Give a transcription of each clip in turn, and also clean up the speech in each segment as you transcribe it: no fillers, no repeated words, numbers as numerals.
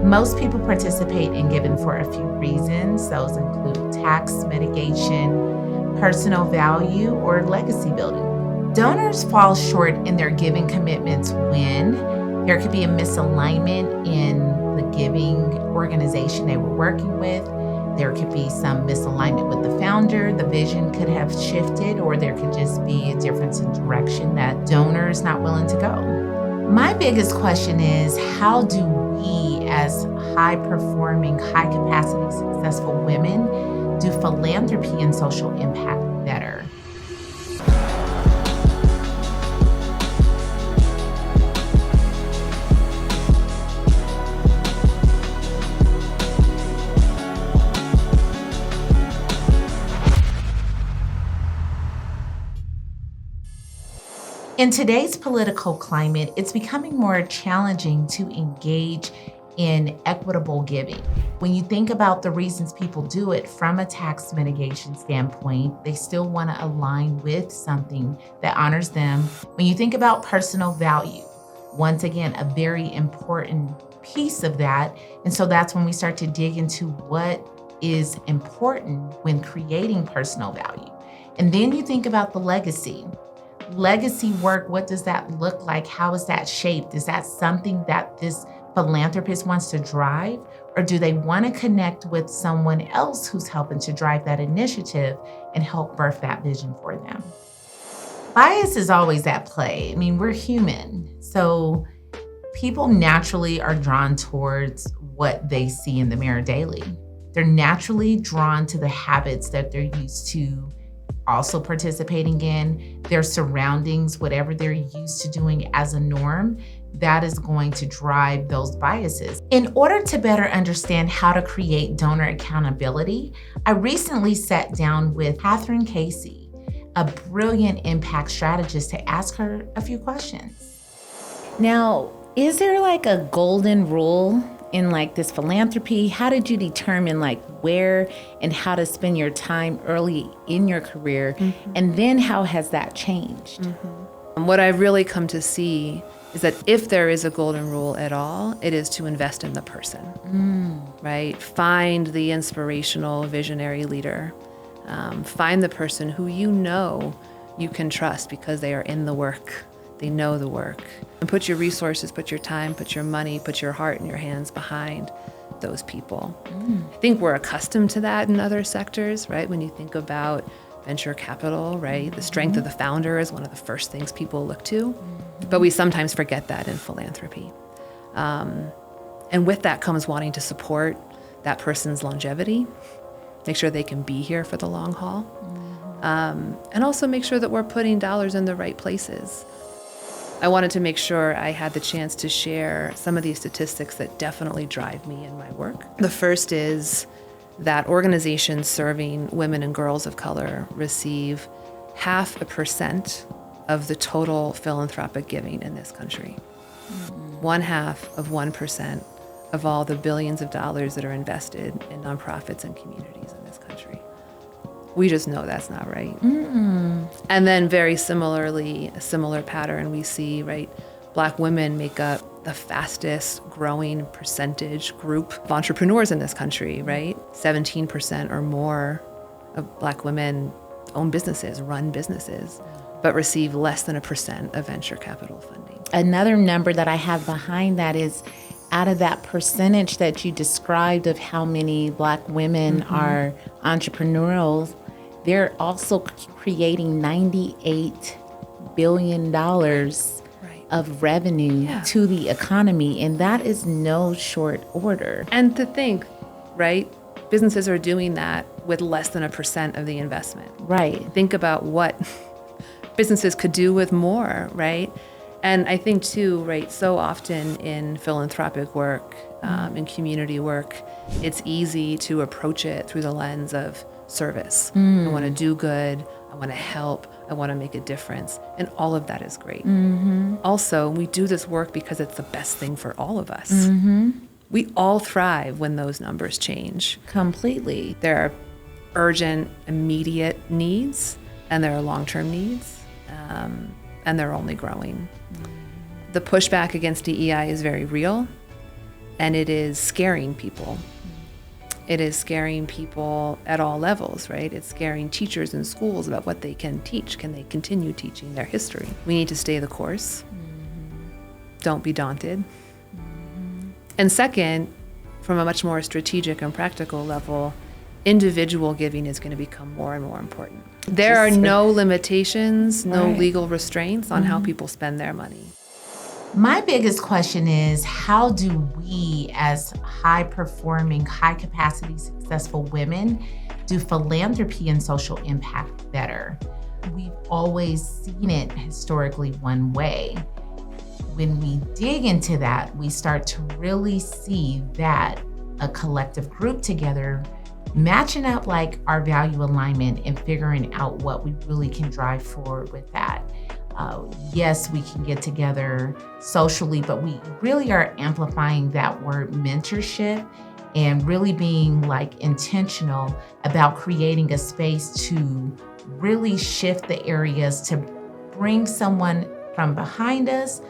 Most people participate in giving for a few reasons. Those include tax mitigation, personal value, or legacy building. Donors fall short in their giving commitments when there could be a misalignment in the giving organization they were working with. There could be some misalignment with the founder. The vision could have shifted, or there could just be a difference in direction that donor is not willing to go. My biggest question is, how do we, as high-performing, high-capacity, successful women, do philanthropy and social impact better? In today's political climate, it's becoming more challenging to engage in equitable giving. When you think about the reasons people do it from a tax mitigation standpoint, they still want to align with something that honors them. When you think about personal value, once again, a very important piece of that. And so that's when we start to dig into what is important when creating personal value. And then you think about the legacy. Legacy work, what does that look like? How is that shaped? Is that something that this philanthropist wants to drive? Or do they want to connect with someone else who's helping to drive that initiative and help birth that vision for them? Bias is always at play. I mean, we're human. So people naturally are drawn towards what they see in the mirror daily. They're naturally drawn to the habits that they're used to also participating in, their surroundings, whatever they're used to doing as a norm, that is going to drive those biases. In order to better understand how to create donor accountability, I recently sat down with Catherine Casey, a brilliant impact strategist, to ask her a few questions. Now, is there like a golden rule in like this philanthropy? How did you determine like where and how to spend your time early in your career? Mm-hmm. And then how has that changed? Mm-hmm. What I've really come to see is that if there is a golden rule at all, it is to invest in the person, right? Find the inspirational, visionary leader. Find the person who you know you can trust because they are in the work. They know the work. And put your resources, put your time, put your money, put your heart and your hands behind those people. I think we're accustomed to that in other sectors, right? When you think about venture capital, right? The strength of the founder is one of the first things people look to. But we sometimes forget that in philanthropy. And with that comes wanting to support that person's longevity, make sure they can be here for the long haul, and also make sure that we're putting dollars in the right places. I wanted to make sure I had the chance to share some of these statistics that definitely drive me in my work. The first is that organizations serving women and girls of color receive 0.5% of the total philanthropic giving in this country. 0.5% of all the billions of dollars that are invested in nonprofits and communities in this country. We just know that's not right. And then very similarly, a similar pattern we see, right? Black women make up the fastest growing percentage group of entrepreneurs in this country, right? 17% or more of Black women own businesses, run businesses, but receive less than 1% of venture capital funding. Another number that I have behind that is, out of that percentage that you described of how many Black women are entrepreneurial, they're also creating $98 billion of revenue to the economy. And that is no short order. And to think, right, businesses are doing that with less than 1% of the investment. Right. Think about what businesses could do with more, right? And I think too, right, so often in philanthropic work, in community work, it's easy to approach it through the lens of service. I want to do good. I want to help. I want to make a difference. And all of that is great. Also, we do this work because it's the best thing for all of us. We all thrive when those numbers change. Completely. There are urgent, immediate needs, and there are long-term needs, and they're only growing. The pushback against DEI is very real. And it is scaring people. It is scaring people at all levels, right? It's scaring teachers in schools about what they can teach. Can they continue teaching their history? We need to stay the course. Don't be daunted. And second, from a much more strategic and practical level, individual giving is going to become more and more important. There are no limitations, no legal restraints on how people spend their money. My biggest question is, how do we, as high-performing, high-capacity, successful women, do philanthropy and social impact better? We've always seen it historically one way. When we dig into that, we start to really see that a collective group together, matching up like our value alignment and figuring out what we really can drive forward with that. Yes, we can get together socially, but we really are amplifying that word mentorship and really being like intentional about creating a space to really shift the areas to bring someone from behind us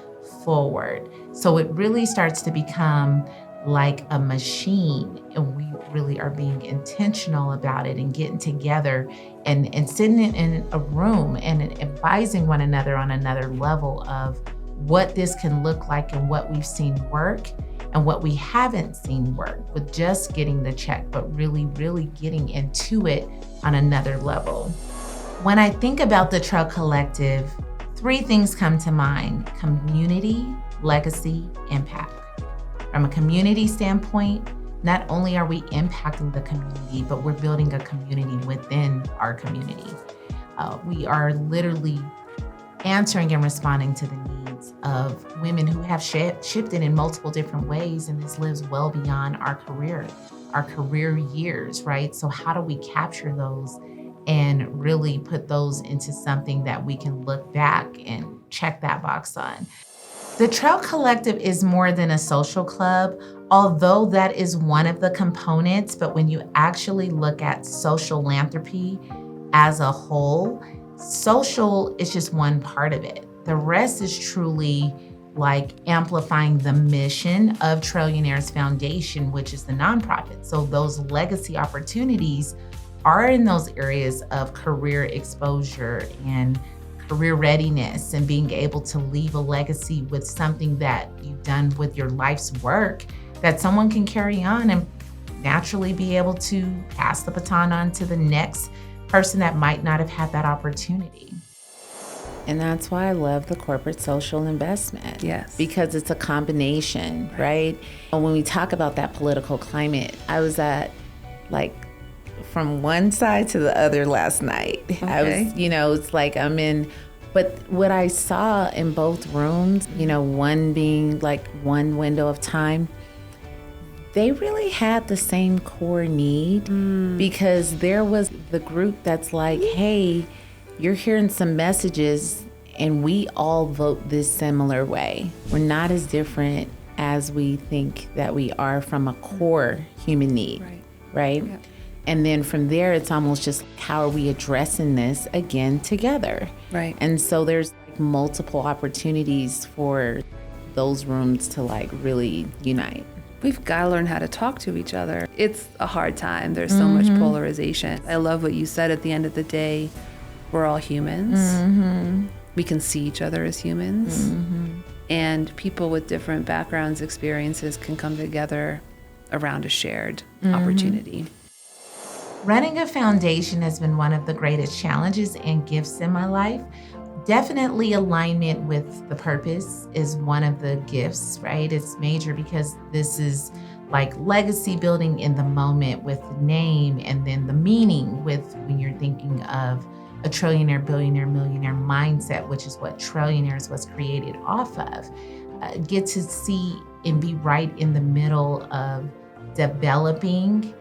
forward. So it really starts to become like a machine, and we really are being intentional about it and getting together and sitting in a room and advising one another on another level of what this can look like and what we've seen work and what we haven't seen work with just getting the check, but really getting into it on another level. When I think about the Trail Collective, 3 things come to mind: community, legacy, impact. From a community standpoint, not only are we impacting the community, but we're building a community within our community. We are literally answering and responding to the needs of women who have shifted in multiple different ways, and this lives well beyond our career years, right? So how do we capture those and really put those into something that we can look back and check that box on? The Trail Collective is more than a social club, although that is one of the components. But when you actually look at social philanthropy as a whole, social is just one part of it. The rest is truly like amplifying the mission of Trillionaires Foundation, which is the nonprofit. So those legacy opportunities are in those areas of career exposure and career readiness and being able to leave a legacy with something that you've done with your life's work that someone can carry on and naturally be able to pass the baton on to the next person that might not have had that opportunity. And that's why I love the corporate social investment. Yes. Because it's a combination, right? And when we talk about that political climate, I was at from one side to the other last night. Okay. I was, it's like I'm in, but what I saw in both rooms, one being like one window of time, they really had the same core need because there was the group that's like, hey, you're hearing some messages and we all vote this similar way. We're not as different as we think that we are from a core human need, right? Yep. And then from there, it's almost just how are we addressing this again together? Right. And so there's multiple opportunities for those rooms to really unite. We've got to learn how to talk to each other. It's a hard time. There's so much polarization. I love what you said at the end of the day. We're all humans. We can see each other as humans. And people with different backgrounds, experiences can come together around a shared opportunity. Running a foundation has been one of the greatest challenges and gifts in my life. Definitely alignment with the purpose is one of the gifts, right? It's major because this is like legacy building in the moment with the name and then the meaning with when you're thinking of a trillionaire, billionaire, millionaire mindset, which is what Trillionaires was created off of. Get to see and be right in the middle of developing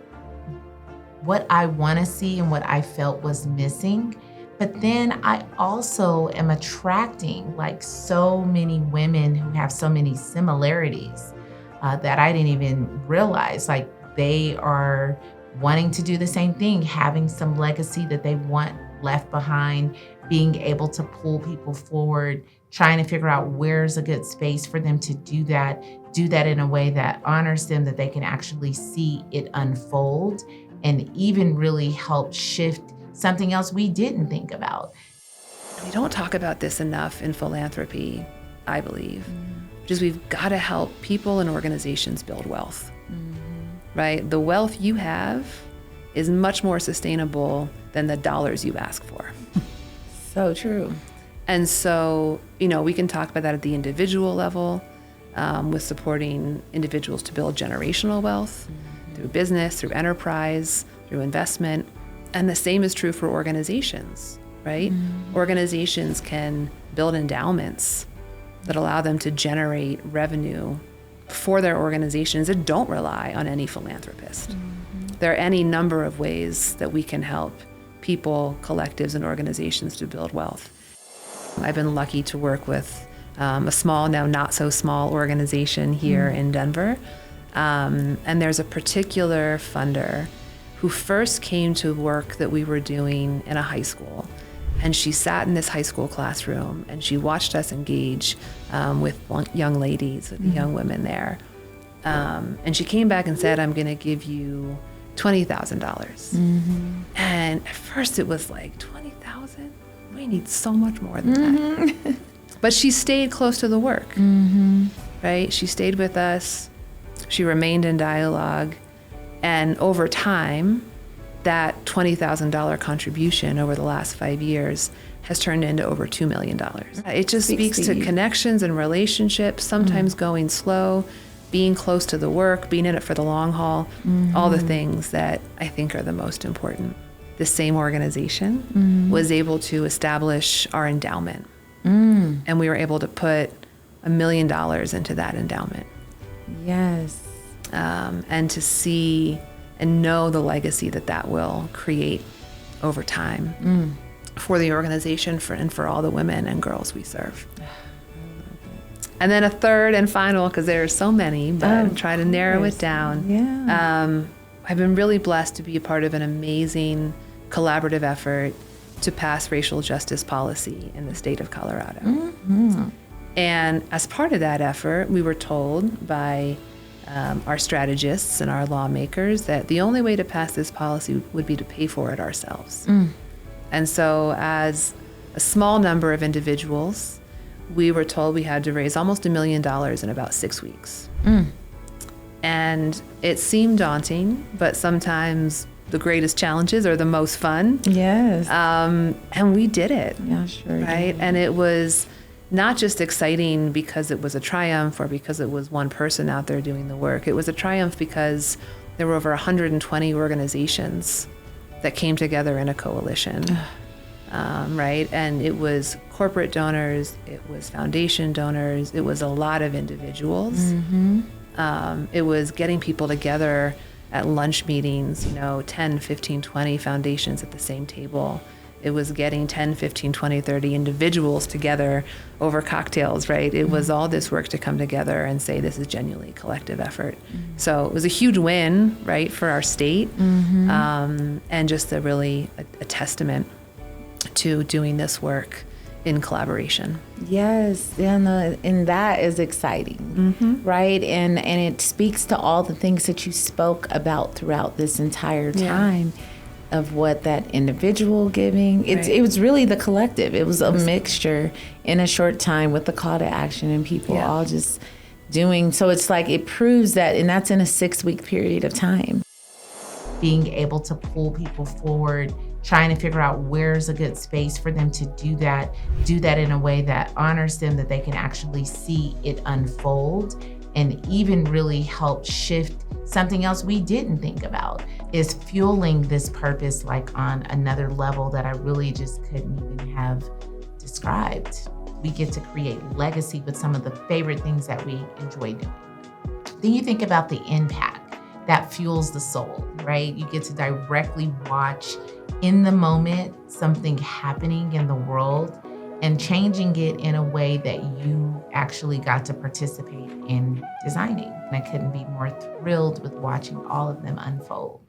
what I want to see and what I felt was missing. But then I also am attracting so many women who have so many similarities that I didn't even realize. They are wanting to do the same thing, having some legacy that they want left behind, being able to pull people forward, trying to figure out where's a good space for them to do that, do that in a way that honors them, that they can actually see it unfold, and even really help shift something else we didn't think about. We don't talk about this enough in philanthropy, I believe, which is we've got to help people and organizations build wealth, right? The wealth you have is much more sustainable than the dollars you ask for. So true. And so, we can talk about that at the individual level, with supporting individuals to build generational wealth through business, through enterprise, through investment. And the same is true for organizations, right? Organizations can build endowments that allow them to generate revenue for their organizations that don't rely on any philanthropist. There are any number of ways that we can help people, collectives, and organizations to build wealth. I've been lucky to work with a small, now not so small organization here in Denver. And there's a particular funder who first came to work that we were doing in a high school. And she sat in this high school classroom and she watched us engage with young ladies, with the young women there. And she came back and said, I'm going to give you $20,000. And at first it was like, 20,000? We need so much more than that. But she stayed close to the work, right? She stayed with us. She remained in dialogue. And over time, that $20,000 contribution over the last 5 years has turned into over $2 million. It just speaks to connections and relationships, sometimes going slow, being close to the work, being in it for the long haul, all the things that I think are the most important. The same organization was able to establish our endowment. And we were able to put $1 million into that endowment. Yes. And to see and know the legacy that will create over time for the organization and for all the women and girls we serve. And then a third and final, because there are so many, but try to narrow it down. Yeah. I've been really blessed to be a part of an amazing collaborative effort to pass racial justice policy in the state of Colorado. And as part of that effort, we were told by our strategists and our lawmakers that the only way to pass this policy would be to pay for it ourselves. And so as a small number of individuals, we were told we had to raise almost $1 million in about 6 weeks. And it seemed daunting, but sometimes the greatest challenges are the most fun. Yes. And we did it. Yeah, sure. Right? And it was not just exciting because it was a triumph or because it was one person out there doing the work. It was a triumph because there were over 120 organizations that came together in a coalition. Right? And it was corporate donors, it was foundation donors, it was a lot of individuals. It was getting people together at lunch meetings, 10, 15, 20 foundations at the same table. It was getting 10, 15, 20, 30 individuals together over cocktails, right? It was all this work to come together and say this is genuinely collective effort. So it was a huge win, right, for our state, and just a testament to doing this work in collaboration. Yes, and that is exciting, right? And it speaks to all the things that you spoke about throughout this entire time of what that individual giving. It was really the collective. It was a mixture in a short time with the call to action and people all just doing. So it's like it proves that, and that's in a 6-week period of time. Being able to pull people forward, trying to figure out where's a good space for them to do that in a way that honors them, that they can actually see it unfold, and even really help shift something else we didn't think about, is fueling this purpose like on another level that I really just couldn't even have described. We get to create legacy with some of the favorite things that we enjoy doing. Then you think about the impact that fuels the soul, right? You get to directly watch in the moment something happening in the world and changing it in a way that you actually got to participate in designing. And I couldn't be more thrilled with watching all of them unfold.